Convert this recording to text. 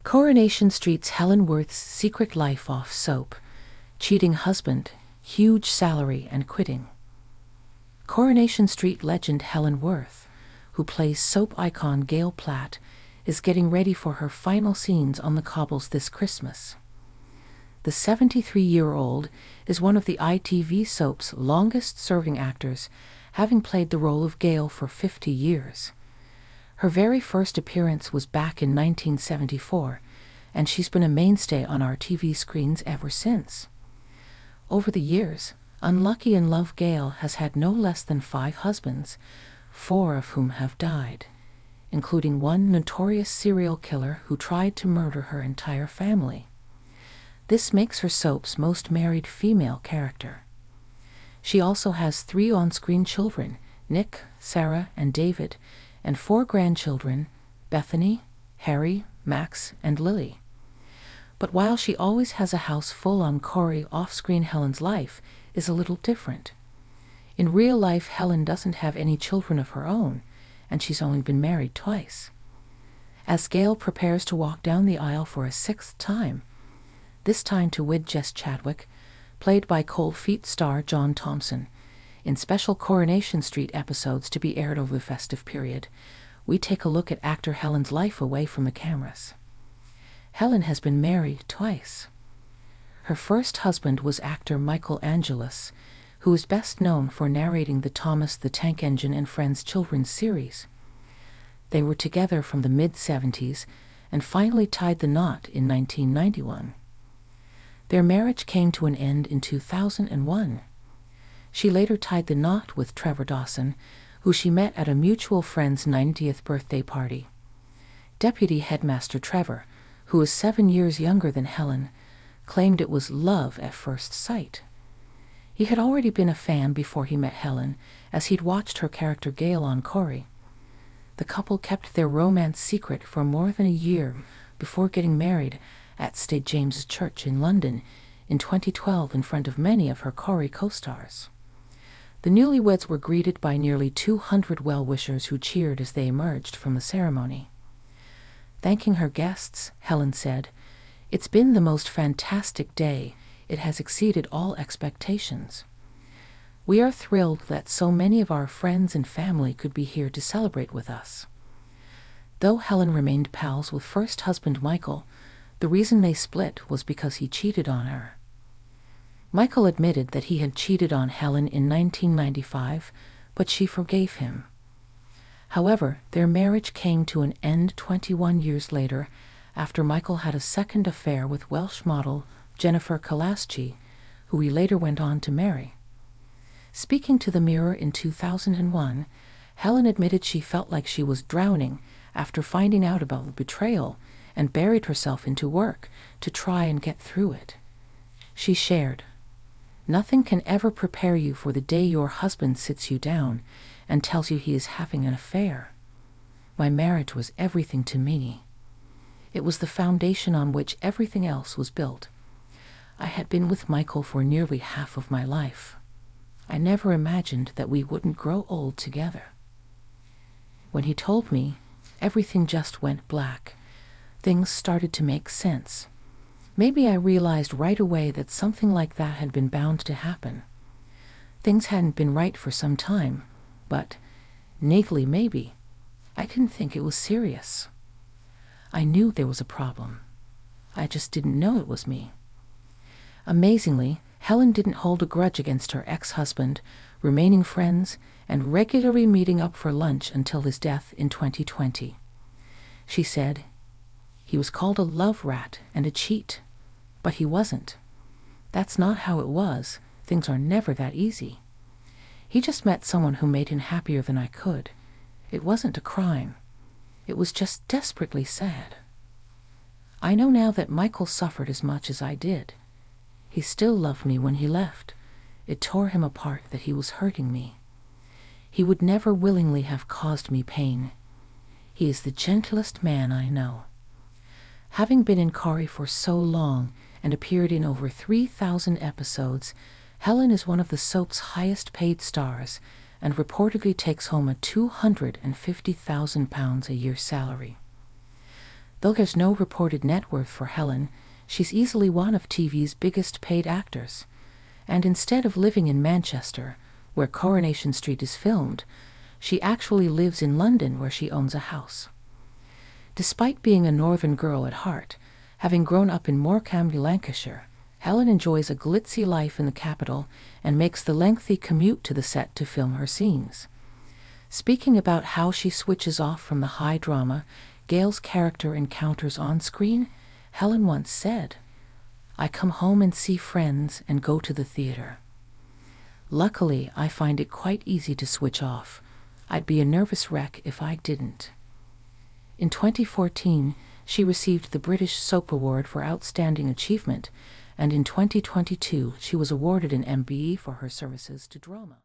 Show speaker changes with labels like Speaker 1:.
Speaker 1: Coronation Street's Helen Worth's secret life off soap, cheating husband, huge salary and quitting. Coronation Street legend Helen Worth, who plays soap icon Gail Platt, is getting ready for her final scenes on the cobbles this Christmas. The 73-year-old is one of the ITV soap's longest-serving actors, having played the role of Gail for 50 years. Her very first appearance was back in 1974, and she's been a mainstay on our TV screens ever since. Over the years, Unlucky in Love Gail has had no less than 5 husbands, 4 of whom have died, including one notorious serial killer who tried to murder her entire family. This makes her soap's most married female character. She also has 3 on-screen children, Nick, Sarah, and David, and 4 grandchildren, Bethany, Harry, Max, and Lily. But while she always has a house full on Corey, off-screen Helen's life is a little different. In real life, Helen doesn't have any children of her own, and she's only been married twice. As Gail prepares to walk down the aisle for a 6th time, this time to wed Jess Chadwick, played by Cold Feet star John Thompson, in special Coronation Street episodes to be aired over the festive period, we take a look at actor Helen's life away from the cameras. Helen has been married twice. Her first husband was actor Michael Angelus, who is best known for narrating the Thomas the Tank Engine and Friends children's series. They were together from the mid-70s and finally tied the knot in 1991. Their marriage came to an end in 2001. She later tied the knot with Trevor Dawson, who she met at a mutual friend's 90th birthday party. Deputy Headmaster Trevor, who is 7 years younger than Helen, claimed it was love at first sight. He had already been a fan before he met Helen, as he'd watched her character Gail on Corey. The couple kept their romance secret for more than a year before getting married at St. James's Church in London in 2012 in front of many of her Corey co-stars. The newlyweds were greeted by nearly 200 well-wishers who cheered as they emerged from the ceremony. Thanking her guests, Helen said, "It's been the most fantastic day. It has exceeded all expectations. We are thrilled that so many of our friends and family could be here to celebrate with us." Though Helen remained pals with first husband Michael, the reason they split was because he cheated on her. Michael admitted that he had cheated on Helen in 1995, but she forgave him. However, their marriage came to an end 21 years later after Michael had a second affair with Welsh model Jennifer Kalaschi, who he later went on to marry. Speaking to the Mirror in 2001, Helen admitted she felt like she was drowning after finding out about the betrayal and buried herself into work to try and get through it. She shared, "Nothing can ever prepare you for the day your husband sits you down and tells you he is having an affair. My marriage was everything to me. It was the foundation on which everything else was built. I had been with Michael for nearly half of my life. I never imagined that we wouldn't grow old together. When he told me, everything just went black. Things started to make sense. Maybe I realized right away that something like that had been bound to happen. Things hadn't been right for some time, but, naively maybe, I didn't think it was serious. I knew there was a problem. I just didn't know it was me." Amazingly, Helen didn't hold a grudge against her ex-husband, remaining friends and regularly meeting up for lunch until his death in 2020. She said, "He was called a love rat and a cheat, but he wasn't. That's not how it was. Things are never that easy. He just met someone who made him happier than I could. It wasn't a crime. It was just desperately sad. I know now that Michael suffered as much as I did. He still loved me when he left. It tore him apart that he was hurting me. He would never willingly have caused me pain. He is the gentlest man I know." Having been in Corey for so long and appeared in over 3,000 episodes, Helen is one of the soap's highest-paid stars and reportedly takes home a £250,000 a year salary. Though there's no reported net worth for Helen, she's easily one of TV's biggest paid actors. And instead of living in Manchester, where Coronation Street is filmed, she actually lives in London, where she owns a house. Despite being a northern girl at heart, having grown up in Morecambe, Lancashire, Helen enjoys a glitzy life in the capital and makes the lengthy commute to the set to film her scenes. Speaking about how she switches off from the high drama Gail's character encounters on screen, Helen once said, "I come home and see friends and go to the theater. Luckily, I find it quite easy to switch off. I'd be a nervous wreck if I didn't." In 2014, she received the British Soap Award for Outstanding Achievement, and in 2022 she was awarded an MBE for her services to drama.